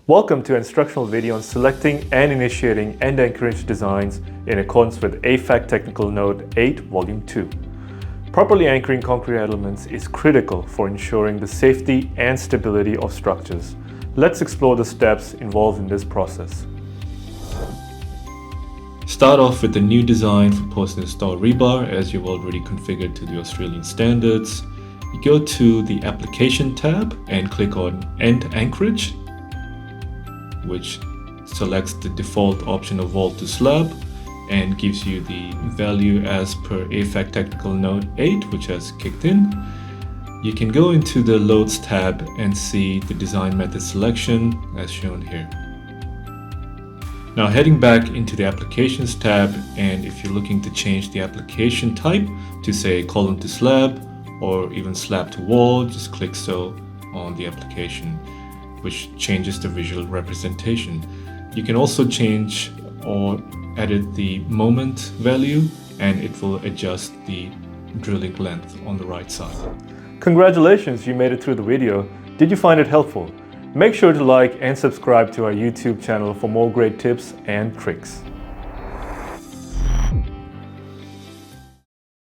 Welcome to an instructional video on selecting and initiating end Anchorage designs in accordance with AEFAC Technical Note 8, Volume 2. Properly anchoring concrete elements is critical for ensuring the safety and stability of structures. Let's explore the steps involved in this process. Start off with a new design for post-install rebar as you've already configured to the Australian standards. You go to the Application tab and click on End Anchorage, which selects the default option of wall to slab and gives you the value as per AEFAC Technical Note 8, which has kicked in. You can go into the Loads tab and see the design method selection as shown here. Now heading back into the Applications tab, and if you're looking to change the application type to say column to slab or even slab to wall, just click so on the application, which changes the visual representation. You can also change or edit the moment value, and it will adjust the drilling length on the right side. Congratulations, you made it through the video. Did you find it helpful? Make sure to like and subscribe to our YouTube channel for more great tips and tricks.